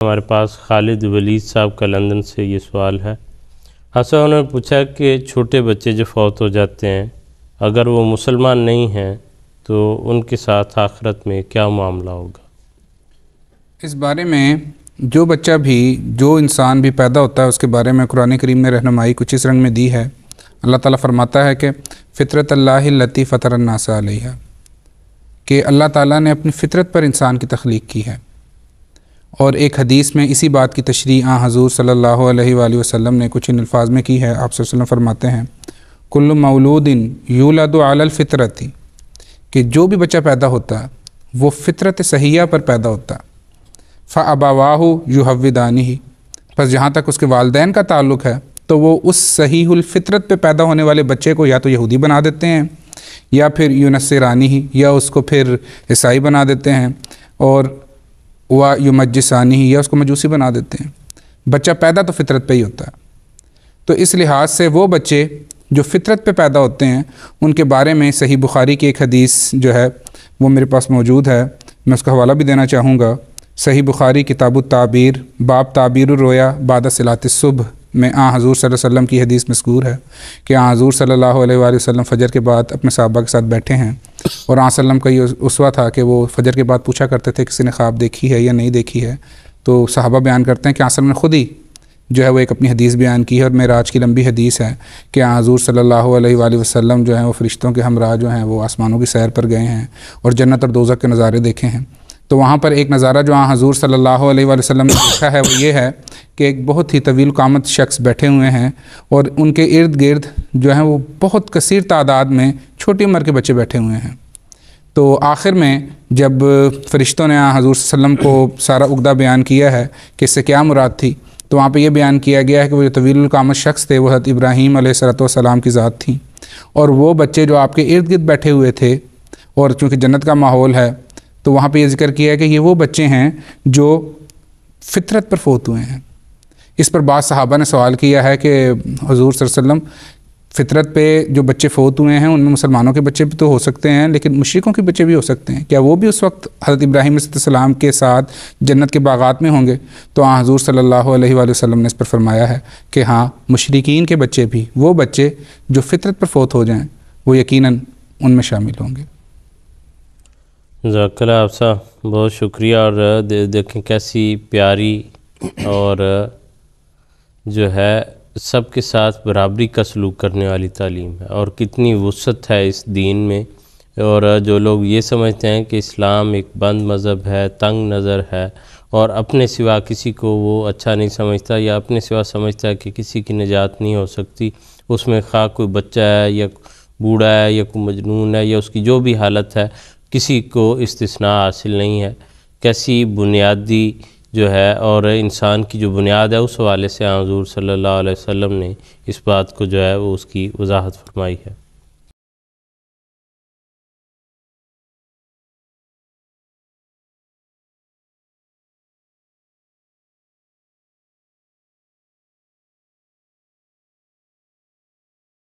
ہمارے پاس خالد ولید صاحب کا لندن سے یہ سوال ہے۔ حسن انہوں نے پوچھا کہ چھوٹے بچے جو فوت ہو جاتے ہیں اگر وہ مسلمان نہیں ہیں تو ان کے ساتھ آخرت میں کیا معاملہ ہوگا؟ اس بارے میں جو بچہ بھی جو انسان بھی پیدا ہوتا ہے اس کے بارے میں قرآن کریم نے رہنمائی کچھ اس رنگ میں دی ہے۔ اللہ تعالیٰ فرماتا ہے کہ فطرت اللہ التی فطر الناس علیہا، کہ اللہ تعالیٰ نے اپنی فطرت پر انسان کی تخلیق کی ہے۔ اور ایک حدیث میں اسی بات کی تشریح حضور صلی اللہ علیہ وآلہ وسلم نے کچھ ان الفاظ میں کی ہے۔ آپ صلی اللہ علیہ وسلم فرماتے ہیں کل مولود یولد علی الفطرت، کہ جو بھی بچہ پیدا ہوتا ہے وہ فطرت صحیحہ پر پیدا ہوتا ہے۔ فابواہ یحودانہ، پس جہاں تک اس کے والدین کا تعلق ہے تو وہ اس صحیح الفطرت پہ پیدا ہونے والے بچے کو یا تو یہودی بنا دیتے ہیں یا پھر ینصرانی، یا اس کو پھر عیسائی بنا دیتے ہیں، اور یمجسانی، یا اس کو مجوسی بنا دیتے ہیں۔ بچہ پیدا تو فطرت پہ ہی ہوتا ہے۔ تو اس لحاظ سے وہ بچے جو فطرت پہ پیدا ہوتے ہیں ان کے بارے میں صحیح بخاری کی ایک حدیث جو ہے وہ میرے پاس موجود ہے، میں اس کا حوالہ بھی دینا چاہوں گا۔ صحیح بخاری کتاب التعبیر باب تعبیر الرؤیا بعد صلاۃ الصبح میں حضور صلی اللہ علیہ وسلم کی حدیث مذکور ہے کہ حضور صلی اللہ علیہ وآلہ وسلم فجر کے بعد اپنے صحابہ کے ساتھ بیٹھے ہیں، اور وسلم کا یہ اسوہ تھا کہ وہ فجر کے بعد پوچھا کرتے تھے کسی نے خواب دیکھی ہے یا نہیں دیکھی ہے، تو صحابہ بیان کرتے ہیں کہ وسلم نے خود ہی جو ہے وہ ایک اپنی حدیث بیان کی ہے، اور معراج کی لمبی حدیث ہے کہ حضور صلی اللہ علیہ وآلہ وسلم جو ہیں وہ فرشتوں کے ہمراہ جو ہیں وہ آسمانوں کی سیر پر گئے ہیں اور جنت اور دوزخ کے نظارے دیکھے ہیں۔ تو وہاں پر ایک نظارہ جو حضور صلی اللہ علیہ وآلہ وسلم نے دیکھا ہے وہ یہ ہے کہ ایک بہت ہی طویل قامت شخص بیٹھے ہوئے ہیں، اور ان کے ارد گرد جو ہیں وہ بہت کثیر تعداد میں چھوٹی عمر کے بچے بیٹھے ہوئے ہیں۔ تو آخر میں جب فرشتوں نے حضور صلی اللہ علیہ وسلم کو سارا عقدہ بیان کیا ہے کہ اس سے کیا مراد تھی، تو وہاں پہ یہ بیان کیا گیا ہے کہ وہ جو طویل القامت شخص تھے وہ حضرت ابراہیم علیہ السلام کی ذات تھیں، اور وہ بچے جو آپ کے ارد گرد بیٹھے ہوئے تھے، اور چونکہ جنت کا ماحول ہے تو وہاں پہ یہ ذکر کیا ہے کہ یہ وہ بچے ہیں جو فطرت پر فوت ہوئے ہیں۔ اس پر بعض صحابہ نے سوال کیا ہے کہ حضور صلی اللہ علیہ وسلم فطرت پہ جو بچے فوت ہوئے ہیں ان میں مسلمانوں کے بچے بھی تو ہو سکتے ہیں لیکن مشرکوں کے بچے بھی ہو سکتے ہیں، کیا وہ بھی اس وقت حضرت ابراہیم علیہ السلام کے ساتھ جنت کے باغات میں ہوں گے؟ تو حضور صلی اللہ علیہ وآلہ وسلم نے اس پر فرمایا ہے کہ ہاں، مشرکین کے بچے بھی، وہ بچے جو فطرت پر فوت ہو جائیں وہ یقیناً ان میں شامل ہوں گے۔ جزاک اللہ آپ صاحب، بہت شکریہ۔ اور دیکھیں کیسی پیاری اور جو ہے سب کے ساتھ برابری کا سلوک کرنے والی تعلیم ہے، اور کتنی وسعت ہے اس دین میں۔ اور جو لوگ یہ سمجھتے ہیں کہ اسلام ایک بند مذہب ہے، تنگ نظر ہے، اور اپنے سوا کسی کو وہ اچھا نہیں سمجھتا، یا اپنے سوا سمجھتا ہے کہ کسی کی نجات نہیں ہو سکتی، اس میں خواہ کوئی بچہ ہے یا بوڑھا ہے یا کوئی مجنون ہے یا اس کی جو بھی حالت ہے، کسی کو استثناء حاصل نہیں ہے۔ کیسی بنیادی جو ہے اور انسان کی جو بنیاد ہے اس حوالے سے حضور صلی اللہ علیہ وسلم نے اس بات کو جو ہے وہ اس کی وضاحت فرمائی ہے۔